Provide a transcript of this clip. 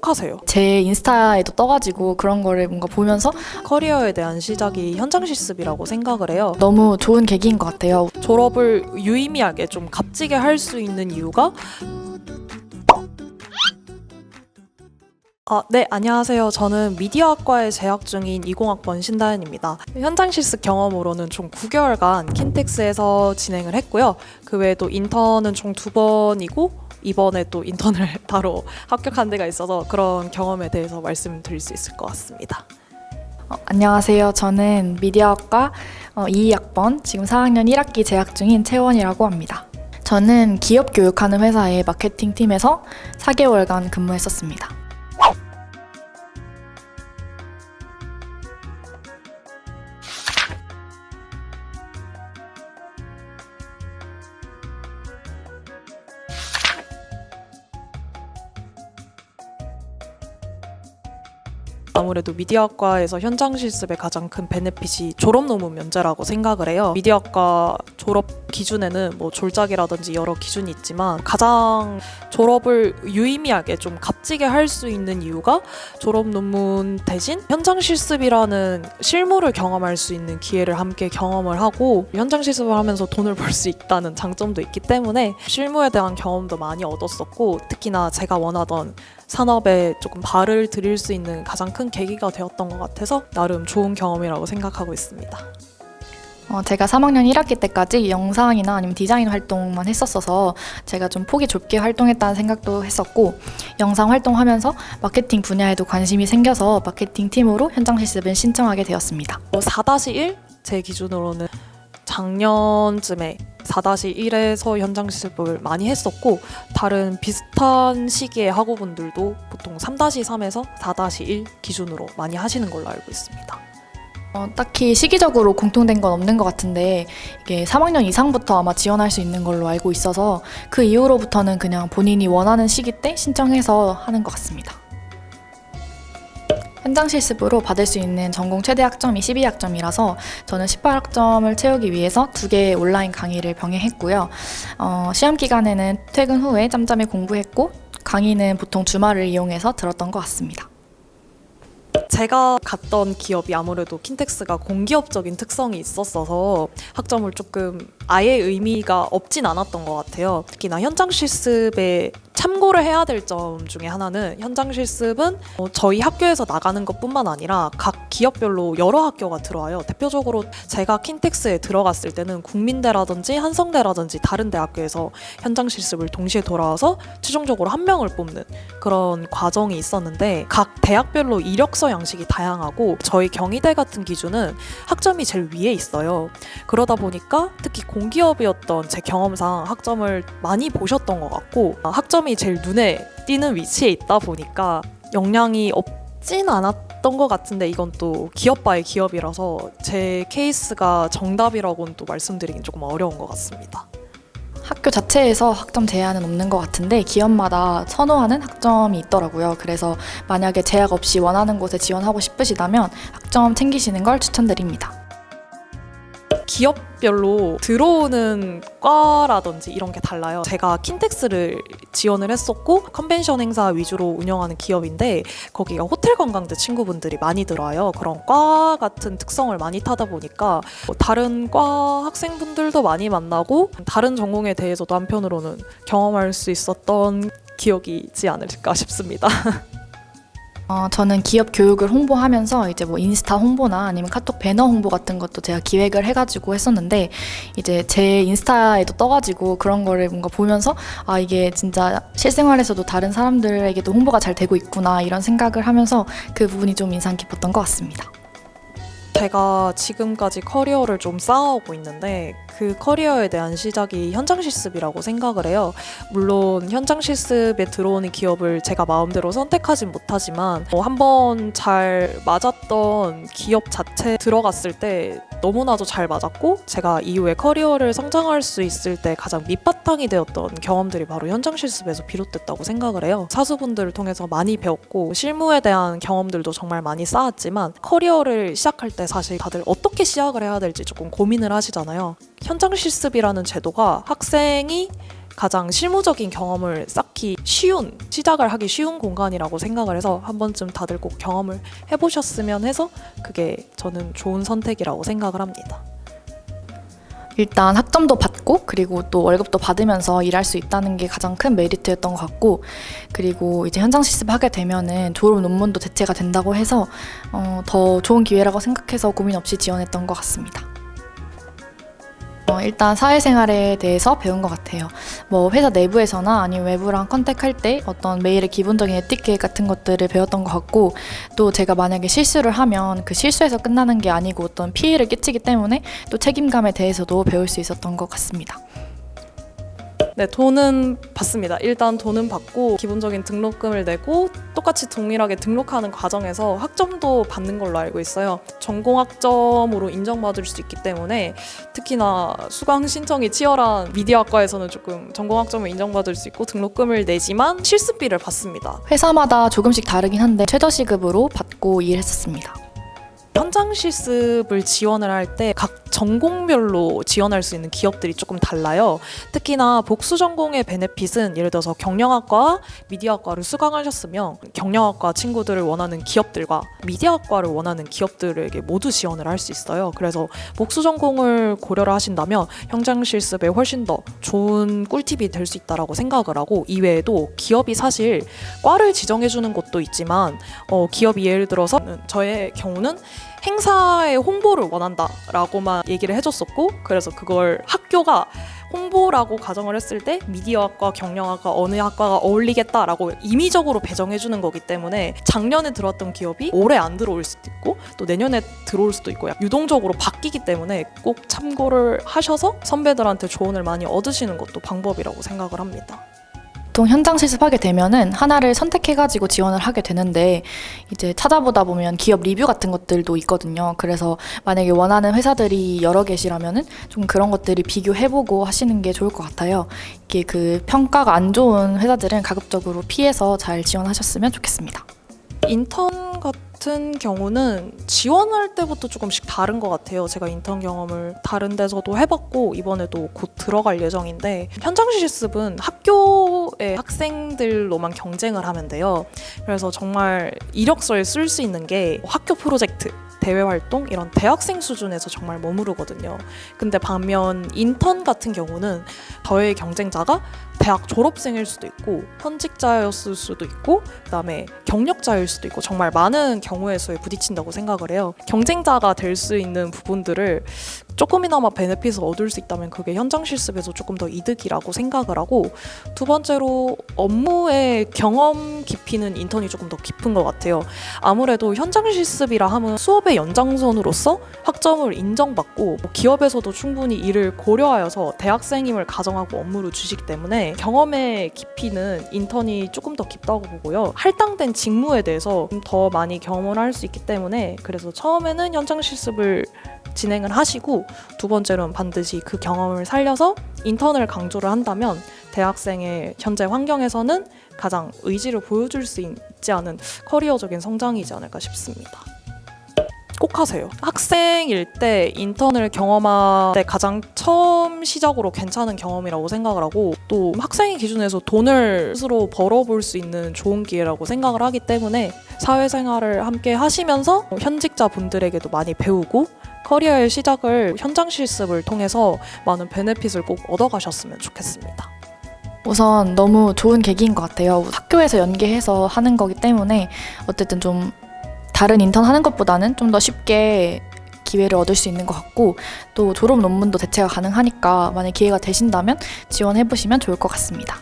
행복하세요? 제 인스타에도 떠가지고 그런 거를 뭔가 보면서 커리어에 대한 시작이 현장 실습이라고 생각을 해요. 너무 좋은 계기인 것 같아요. 졸업을 유의미하게 좀 값지게 할 수 있는 이유가 네, 안녕하세요. 저는 미디어학과에 재학 중인 20학번 신다현입니다. 현장 실습 경험으로는 총 9개월간 킨텍스에서 진행을 했고요. 그 외에도 인턴은 총 2번이고 이번에 또 인턴을 바로 합격한 데가 있어서 그런 경험에 대해서 말씀드릴 수 있을 것 같습니다. 안녕하세요. 저는 미디어학과 22학번 지금 4학년 1학기 재학 중인 채원이라고 합니다. 저는 기업 교육하는 회사의 마케팅 팀에서 4개월간 근무했었습니다. 아무래도 미디어학과에서 현장 실습의 가장 큰 베네핏이 졸업 논문 면제라고 생각을 해요. 미디어학과 졸업 기준에는 뭐 졸작이라든지 여러 기준이 있지만 가장 졸업을 유의미하게 좀 값지게 할 수 있는 이유가 졸업 논문 대신 현장 실습이라는 실무를 경험할 수 있는 기회를 함께 경험을 하고 현장 실습을 하면서 돈을 벌 수 있다는 장점도 있기 때문에 실무에 대한 경험도 많이 얻었었고, 특히나 제가 원하던 산업에 조금 발을 들일 수 있는 가장 큰 계기가 되었던 것 같아서 나름 좋은 경험이라고 생각하고 있습니다. 제가 3학년 1학기 때까지 영상이나 아니면 디자인 활동만 했었어서 제가 좀 폭이 좁게 활동했다는 생각도 했었고, 영상 활동하면서 마케팅 분야에도 관심이 생겨서 마케팅 팀으로 현장 실습을 신청하게 되었습니다. 4-1 제 기준으로는 작년쯤에 4-1에서 현장 실습을 많이 했었고, 다른 비슷한 시기의 학우분들도 보통 3-3에서 4-1 기준으로 많이 하시는 걸로 알고 있습니다. 딱히 시기적으로 공통된 건 없는 것 같은데 이게 3학년 이상부터 아마 지원할 수 있는 걸로 알고 있어서 그 이후로부터는 그냥 본인이 원하는 시기 때 신청해서 하는 것 같습니다. 현장 실습으로 받을 수 있는 전공 최대 학점이 12학점이라서 저는 18학점을 채우기 위해서 2개의 온라인 강의를 병행했고요. 시험 기간에는 퇴근 후에 짬짬이 공부했고, 강의는 보통 주말을 이용해서 들었던 것 같습니다. 제가 갔던 기업이 아무래도 킨텍스가 공기업적인 특성이 있었어서 학점을 조금 아예 의미가 없진 않았던 것 같아요. 특히나 현장 실습에 참고를 해야 될 점 중에 하나는, 현장 실습은 저희 학교에서 나가는 것뿐만 아니라 각 기업별로 여러 학교가 들어와요. 대표적으로 제가 킨텍스에 들어갔을 때는 국민대라든지 한성대라든지 다른 대학교에서 현장 실습을 동시에 돌아와서 최종적으로 한 명을 뽑는 그런 과정이 있었는데, 각 대학별로 이력서 양식이 다양하고 저희 경희대 같은 기준은 학점이 제일 위에 있어요. 그러다 보니까 특히 공기업이었던 제 경험상 학점을 많이 보셨던 것 같고, 학점이 제일 눈에 띄는 위치에 있다 보니까 영향이 없진 않았던 것 같은데, 이건 또 기업 바이 기업이라서 제 케이스가 정답이라고는 또 말씀드리긴 조금 어려운 것 같습니다. 학교 자체에서 학점 제한은 없는 것 같은데 기업마다 선호하는 학점이 있더라고요. 그래서 만약에 제약 없이 원하는 곳에 지원하고 싶으시다면 학점 챙기시는 걸 추천드립니다. 기업별로 들어오는 과라든지 이런 게 달라요. 제가 킨텍스를 지원을 했었고, 컨벤션 행사 위주로 운영하는 기업인데 거기가 호텔 관광대 친구분들이 많이 들어와요. 그런 과 같은 특성을 많이 타다 보니까 다른 과 학생분들도 많이 만나고 다른 전공에 대해서도 한편으로는 경험할 수 있었던 기억이지 않을까 싶습니다. 저는 기업 교육을 홍보하면서 이제 뭐 인스타 홍보나 아니면 카톡 배너 홍보 같은 것도 제가 기획을 해가지고 했었는데, 이제 제 인스타에도 떠가지고 그런 거를 뭔가 보면서 이게 진짜 실생활에서도 다른 사람들에게도 홍보가 잘 되고 있구나 이런 생각을 하면서 그 부분이 좀 인상 깊었던 것 같습니다. 제가 지금까지 커리어를 좀 쌓아오고 있는데 그 커리어에 대한 시작이 현장 실습이라고 생각을 해요. 물론 현장 실습에 들어오는 기업을 제가 마음대로 선택하진 못하지만 한번 잘 맞았던 기업 자체 들어갔을 때 너무나도 잘 맞았고, 제가 이후에 커리어를 성장할 수 있을 때 가장 밑바탕이 되었던 경험들이 바로 현장 실습에서 비롯됐다고 생각을 해요. 사수분들을 통해서 많이 배웠고 실무에 대한 경험들도 정말 많이 쌓았지만, 커리어를 시작할 때 사실 다들 어떻게 시작을 해야 될지 조금 고민을 하시잖아요. 현장 실습이라는 제도가 학생이 가장 실무적인 경험을 쌓기 쉬운, 시작을 하기 쉬운 공간이라고 생각을 해서 한 번쯤 다들 꼭 경험을 해보셨으면 해서 그게 저는 좋은 선택이라고 생각을 합니다. 일단 학점도 받고 그리고 또 월급도 받으면서 일할 수 있다는 게 가장 큰 메리트였던 것 같고, 그리고 이제 현장 실습하게 되면은 졸업 논문도 대체가 된다고 해서 더 좋은 기회라고 생각해서 고민 없이 지원했던 것 같습니다. 일단 사회생활에 대해서 배운 것 같아요. 뭐 회사 내부에서나 아니면 외부랑 컨택할 때 어떤 메일의 기본적인 에티켓 같은 것들을 배웠던 것 같고, 또 제가 만약에 실수를 하면 그 실수에서 끝나는 게 아니고 어떤 피해를 끼치기 때문에 또 책임감에 대해서도 배울 수 있었던 것 같습니다. 네, 돈은 받습니다. 일단 돈은 받고 기본적인 등록금을 내고 똑같이 동일하게 등록하는 과정에서 학점도 받는 걸로 알고 있어요. 전공 학점으로 인정받을 수 있기 때문에 특히나 수강 신청이 치열한 미디어학과에서는 조금 전공 학점을 인정받을 수 있고 등록금을 내지만 실습비를 받습니다. 회사마다 조금씩 다르긴 한데 최저시급으로 받고 일했었습니다. 현장 실습을 지원을 할 때 각 전공별로 지원할 수 있는 기업들이 조금 달라요. 특히나 복수 전공의 베네핏은 예를 들어서 경영학과, 미디어학과를 수강하셨으면 경영학과 친구들을 원하는 기업들과 미디어학과를 원하는 기업들에게 모두 지원을 할 수 있어요. 그래서 복수 전공을 고려를 하신다면 현장 실습에 훨씬 더 좋은 꿀팁이 될 수 있다라고 생각을 하고, 이외에도 기업이 사실 과를 지정해 주는 곳도 있지만 기업이 예를 들어서 저의 경우는 행사의 홍보를 원한다라고만 얘기를 해줬었고, 그래서 그걸 학교가 홍보라고 가정을 했을 때 미디어학과, 경영학과 어느 학과가 어울리겠다라고 임의적으로 배정해주는 거기 때문에 작년에 들어왔던 기업이 올해 안 들어올 수도 있고 또 내년에 들어올 수도 있고 유동적으로 바뀌기 때문에 꼭 참고를 하셔서 선배들한테 조언을 많이 얻으시는 것도 방법이라고 생각을 합니다. 보통 현장 실습하게 되면은 하나를 선택해가지고 지원을 하게 되는데, 이제 찾아보다 보면 기업 리뷰 같은 것들도 있거든요. 그래서 만약에 원하는 회사들이 여러 개시라면은 좀 그런 것들이 비교해보고 하시는 게 좋을 것 같아요. 이게 그 평가가 안 좋은 회사들은 가급적으로 피해서 잘 지원하셨으면 좋겠습니다. 인턴 같은 경우는 지원할 때부터 조금씩 다른 것 같아요. 제가 인턴 경험을 다른 데서도 해봤고 이번에도 곧 들어갈 예정인데, 현장 실습은 학교의 학생들로만 경쟁을 하면 돼요. 그래서 정말 이력서에 쓸 수 있는 게 학교 프로젝트, 대외 활동 이런 대학생 수준에서 정말 머무르거든요. 근데 반면 인턴 같은 경우는 저의 경쟁자가 대학 졸업생일 수도 있고 현직자였을 수도 있고 그다음에 경력자일 수도 있고 정말 많은 경우의 수에 부딪힌다고 생각을 해요. 경쟁자가 될 수 있는 부분들을 조금이나마 베네핏을 얻을 수 있다면 그게 현장 실습에서 조금 더 이득이라고 생각을 하고, 두 번째로 업무의 경험 깊이는 인턴이 조금 더 깊은 것 같아요. 아무래도 현장 실습이라 하면 수업의 연장선으로서 학점을 인정받고 기업에서도 충분히 이를 고려하여서 대학생임을 가정하고 업무를 주시기 때문에 경험의 깊이는 인턴이 조금 더 깊다고 보고요. 할당된 직무에 대해서 좀 더 많이 경험을 할 수 있기 때문에, 그래서 처음에는 현장 실습을 진행을 하시고 두 번째로는 반드시 그 경험을 살려서 인턴을 강조를 한다면 대학생의 현재 환경에서는 가장 의지를 보여줄 수 있지 않은 커리어적인 성장이지 않을까 싶습니다. 꼭 하세요. 학생일 때 인턴을 경험할 때 가장 처음 시작으로 괜찮은 경험이라고 생각을 하고, 또 학생의 기준에서 돈을 스스로 벌어볼 수 있는 좋은 기회라고 생각을 하기 때문에 사회생활을 함께 하시면서 현직자 분들에게도 많이 배우고 커리어의 시작을 현장 실습을 통해서 많은 베네핏을 꼭 얻어가셨으면 좋겠습니다. 우선 너무 좋은 계기인 것 같아요. 학교에서 연계해서 하는 거기 때문에 어쨌든 좀 다른 인턴 하는 것보다는 좀 더 쉽게 기회를 얻을 수 있는 것 같고, 또 졸업 논문도 대체가 가능하니까 만약 기회가 되신다면 지원해보시면 좋을 것 같습니다.